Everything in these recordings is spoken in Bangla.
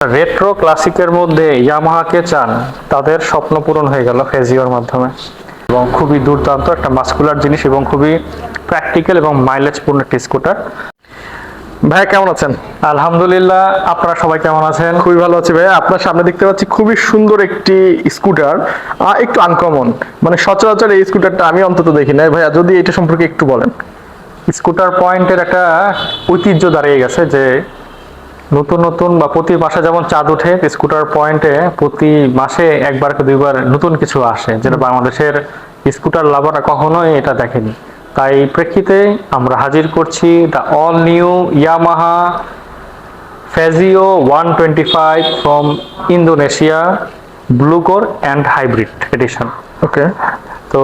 রেট্রো ক্লাসিকের মধ্যে ইয়ামাহাকে চান, তাদের স্বপ্ন পূরণ হয়ে গেল ফেজিওর মাধ্যমে। এবং খুবই দুর্দান্ত একটা মাস্কুলার জিনিস এবং খুবই প্র্যাকটিক্যাল এবং মাইলেজপূর্ণ একটি স্কুটার। ভাই কেমন আছেন? আলহামদুলিল্লাহ, আপনারা সবাই কেমন আছেন? খুবই ভালো আছি ভাই। আপনার সামনে দেখতে পাচ্ছি খুবই সুন্দর একটি স্কুটার, একটু আনকমন, মানে সচরাচর এই স্কুটারটা আমি অন্তত দেখি নাই। ভাইয়া যদি এটা সম্পর্কে একটু বলেন। স্কুটার পয়েন্টের একটা ঐতিহ্য দাঁড়িয়ে গেছে যে নতুন নতুন বা প্রতি মাসে যেমন চাঁদ ওঠে, স্কুটার পয়েন্টে প্রতি মাসে একবার কি দুইবার নতুন কিছু আসে, যেটা বাংলাদেশের স্কুটার লাভাররা কখনোই এটা দেখেনি। তাই প্রেক্ষিতে আমরা হাজির করছি the all new Yamaha Fazzio 125 from Indonesia, blue core and hybrid edition. Okay. তো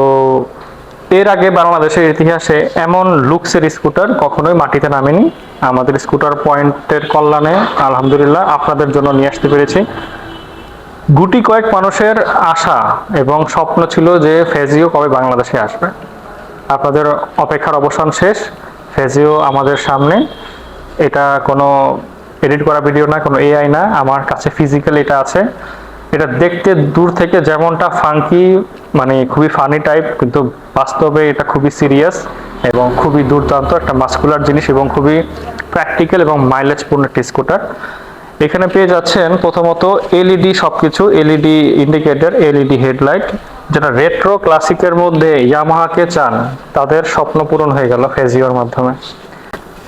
এর আগে বাংলাদেশের ইতিহাসে এমন লুকসের স্কুটার কখনোই মাটিতে নামেনি। আমাদের স্কুটার পয়েন্টের কল্যাণে আলহামদুলিল্লাহ আপনাদের জন্য নিয়ে আসতে পেরেছি। গুটি কয়েক মানুষের আশা এবং স্বপ্ন ছিল যে ফেজিও কবে বাংলাদেশে আসবে। আপনাদের অপেক্ষার অবসান শেষ, ফেজিও আমাদের সামনে। এটা কোনো এডিট করা ভিডিও না, কোনো এআই না, আমার কাছে ফিজিক্যাল এটা আছে। এটা দেখতে দূর থেকে যেমনটা ফাঙ্কি, মানে খুবই ফানি টাইপ, কিন্তু বাস্তবে এটা খুবই সিরিয়াস এবং খুবই দুর্দান্ত একটা মাস্কুলার জিনিস এবং খুবই প্র্যাকটিক্যাল এবং মাইলেজপূর্ণ একটি স্কুটার। এখানে পেয়ে যাচ্ছেন প্রথমত এলইডি সবকিছু, এলইডি ইন্ডিকেটর, এলইডি হেডলাইট, যেটা রেট্রো ক্লাসিকের মধ্যে ইয়ামাহাকে চান, তাদের স্বপ্ন পূরণ হয়ে গেল ফেজিওর মাধ্যমে।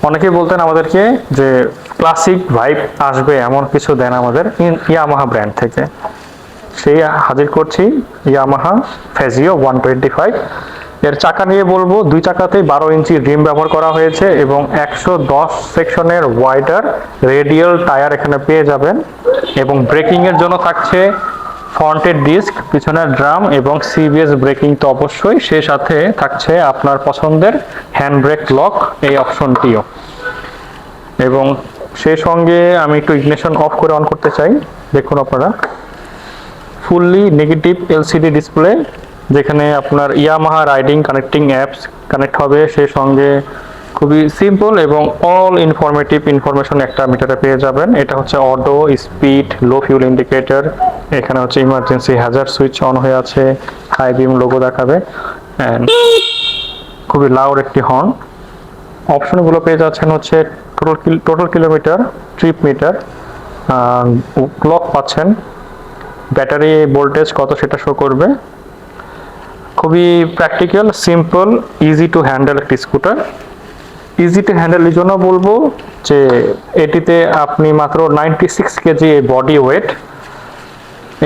অনেকেই বলতেন আমাদেরকে যে ক্লাসিক ভাইব আসবে এমন কিছু দেন আমাদের ইয়ামাহা ব্র্যান্ড থেকে। সেই হাজির করছি ইয়ামাহা ফেজিও 125। এর চাকা নিয়ে বলবো, দুই চাকাতেই 12 ইঞ্চি রিম ব্যবহার করা হয়েছে এবং 110 সেকশনের ওয়াইডার রেডিয়াল টায়ার এখানে পেয়ে যাবেন। এবং ব্রেকিং এর জন্য থাকছে ফ্রন্টের ডিস্ক, পিছনের ড্রাম এবং সিবিএস ব্রেকিং তো অবশ্যই, সেই সাথে থাকছে আপনার পছন্দের হ্যান্ড ব্রেক লক, এই অপশনটিও। এবং সেই সঙ্গে আমি একটু ইগনিশন অফ করে অন করতে চাই। দেখুন আপনারা, ফুললি নেগেটিভ এলসিডি ডিসপ্লে, যেখানে আপনার Yamaha riding connecting apps connect হবে। সেই সঙ্গে খুবই সিম্পল এবং অল ইনফরমেশন একটা মিটারে পেয়ে যাবেন। এটা হচ্ছে অটো, স্পিড, লো ফিউল ইন্ডিকেটর, এখানে হচ্ছে ইমার্জেন্সি হ্যাজার্ড সুইচ অন হয়ে আছে, হাই বিম লোগো দেখাবে, অ্যান্ড খুবই লাউড একটি হর্ন। অপশনগুলো পেয়ে যাচ্ছেন হচ্ছে total kilometre, trip meter, clock পাচ্ছেন, ব্যাটারি ভোল্টেজ কত সেটা শো করবে। খুবই practical, simple, easy to handle একটি স্কুটার। ইজি টু হ্যান্ডেল এই জন্য বলবো যে এটিতে আপনি মাত্র 96 কেজি বডি ওয়েট।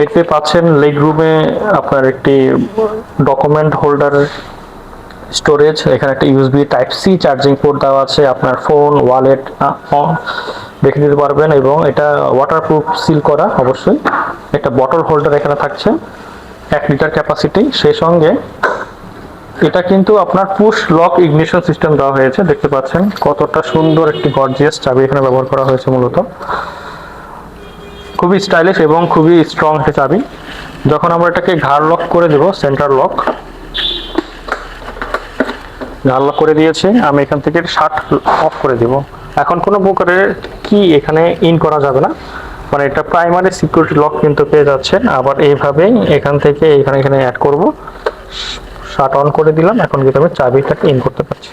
এতে পাচ্ছেন লেগ রুমে আপনার একটি ডকুমেন্ট হোল্ডার স্টোরেজ, এখানে একটা USB type C charging port দেওয়া আছে, আপনার ফোন, ওয়ালেট রেখে দিতে পারবেন। এবং এটা ওয়াটারপ্রুফ সিল করা অবশ্যই। একটা বটল হোল্ডার এখানে থাকছে, 1 লিটার ক্যাপাসিটি। সেই সঙ্গে এটা কিন্তু আপনার পুশ লক ইগনিশন সিস্টেম দেওয়া হয়েছে, দেখতে পাচ্ছেন কতটা সুন্দর একটি গর্জিয়াস চাবি এখানে ব্যবহার করা হয়েছে। মূলত খুবই স্টাইলিশ এবং খুবই স্ট্রং একটি চাবি। যখন আমরা এটাকে ঘাড় লক করে দেব, সেন্টার লক ঘাড় লক করে দিয়েছি, আমি এখান থেকে শার্ট অফ করে দিব। এখন কোনো প্রকারের কি এখানে ইন করা যাবে না, মানে এটা প্রাইমারি সিকিউরিটি লক কিন্তু পেয়ে যাচ্ছেন। আবার এইভাবেই এখান থেকে এখানে অ্যাড করব, শার্ট অন করে দিলাম, এখন কিন্তু আমি চাবিটাকে ইন করতে পারছি।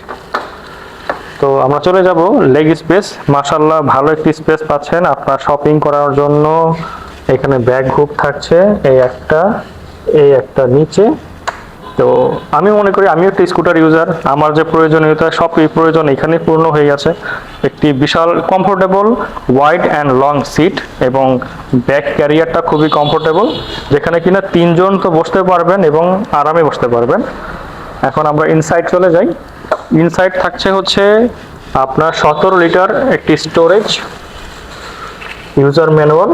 তো আমরা চলে যাব লেগ স্পেস। মাশাআল্লাহ ভালো একটি স্পেস পাচ্ছেন আপনার শপিং করার জন্য। এখানে ব্যাগ হুক থাকছে, এই একটা নিচে। তো আমি মনে করি আমি একটা স্কুটার ইউজার, আমার যে প্রয়োজনীয়তা সব প্রয়োজন এখানে পূর্ণ হয়ে গেছে। একটি বিশাল comfortable wide and long seat এবং ব্যাক ক্যারিয়ারটা খুবই কমফোর্টেবল, যেখানে কিনা 3 জন তো বসতে পারবেন এবং আরামে বসতে পারবেন। এখন আমরা ইনসাইড চলে যাই। ইনসাইড থাকছে হচ্ছে আপনার 17 লিটার একটি স্টোরেজ, ইউজার ম্যানুয়াল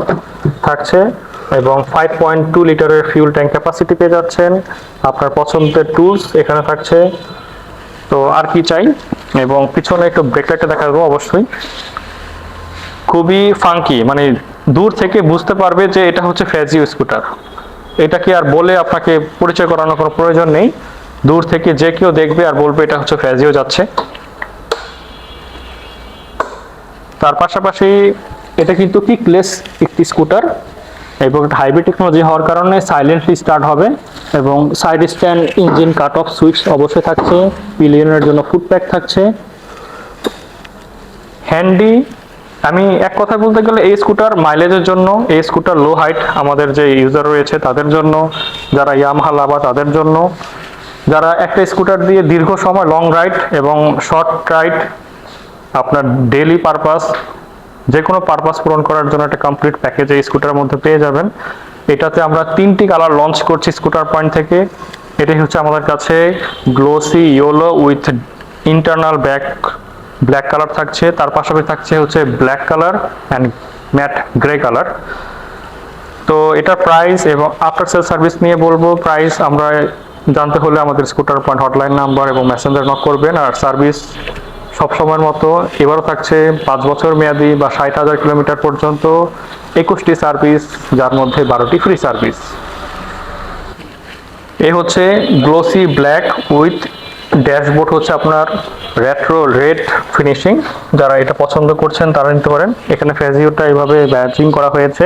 থাকছে এবং 5.2 লিটারের ফিউল ট্যাঙ্ক ক্যাপাসিটি পেয়ে যাচ্ছেন। আপনার পছন্দের টুলস এখানে থাকছে। তো আর কি চাই। এবং পিছনে একটু ব্রেক লাইটটা দেখাবো অবশ্যই, খুবই ফাঙ্কি, মানে দূর থেকে বুঝতে পারবে যে এটা হচ্ছে ফেজিও স্কুটার। এটা কি আর বলে আপনাকে পরিচয় করানোর কোনো প্রয়োজন নেই, দূর থেকে যে কেউ দেখবে আর বলবে এটা হচ্ছে ফেজিও যাচ্ছে। তার পাশাপাশি এটা কিন্তু কিকলেস একটি স্কুটার এবং হাইব্রিড টেকনোলজি হওয়ার কারণে সাইলেন্টলি স্টার্ট হবে এবং side stand engine cut off switch অবশ্যই থাকছে, পিলিয়নের জন্য ফুট প্যাক থাকছে, হ্যান্ডি। আমি এক কথা বলতে গেলে এই স্কুটার মাইলেজের জন্য, এই স্কুটার লো হাইট আমাদের যে ইউজার রয়েছে তাদের জন্য, যারা ইয়ামাহা লাভার তাদের জন্য, যারা একটা স্কুটার দিয়ে দীর্ঘ সময় লং রাইড এবং শর্ট রাইড আপনার ডেইলি পারপাস যে কোনো পারপাস পূরণ করার জন্য একটা কমপ্লিট প্যাকেজ এই স্কুটারের মধ্যে পেয়ে যাবেন। এটাতে আমরা 3টি কালার লঞ্চ করছি স্কুটার পয়েন্ট থেকে। এটাই হচ্ছে আমাদের কাছে glossy yellow with internal black colour থাকছে, তার পাশাপাশি থাকছে হচ্ছে black colour and mat grey colour. তো এটার প্রাইস এবং আফটার সেল সার্ভিস নিয়ে বলবো। প্রাইস আমরা জানতে হলে আমাদের স্কুটার পয়েন্ট হটলাইন নাম্বার এবং মেসেঞ্জার নক করবেন। আর সার্ভিস সবসময়ের মতো এবারও থাকছে 5 বছর মেয়াদি বা 60,000 কিলোমিটার পর্যন্ত 21টি সার্ভিস, যার মধ্যে 12টি ফ্রি সার্ভিস। এ হচ্ছে গ্লোসি ব্ল্যাক উইথ ড্যাশবোর্ড হচ্ছে আপনার রেট্রো রেড ফিনিশিং। যারা এটা পছন্দ করছেন তারা নিতে পারেন। এখানে ফেজিওটা এইভাবে ব্যাচিং করা হয়েছে,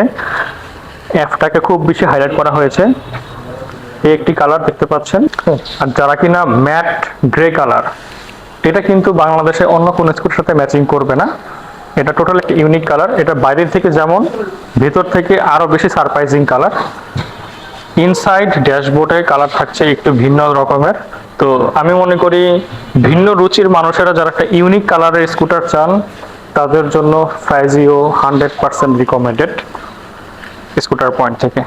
অ্যাপটাকে খুব বেশি হাইলাইট করা হয়েছে। এই একটি কালার দেখতে পাচ্ছেন। আর যারা কিনা ম্যাট গ্রে কালার, এটা কিন্তু বাংলাদেশে অন্য কোনো স্কুটির সাথে ম্যাচিং করবে না। এটা টোটাল একটা ইউনিক কালার। এটা বাইরের থেকে যেমন, ভেতর থেকে আরো বেশি সারপ্রাইজিং কালার। ইনসাইড ড্যাশবোর্ডে কালার থাকছে একটু ভিন্ন রকমের। তো আমি মনে করি ভিন্ন রুচির মানুষেরা যারা একটা ইউনিক কালারের স্কুটার চান তাদের জন্য ফ্রাইজিও 100% রিকমেন্ডেড স্কুটার পয়েন্ট থেকে।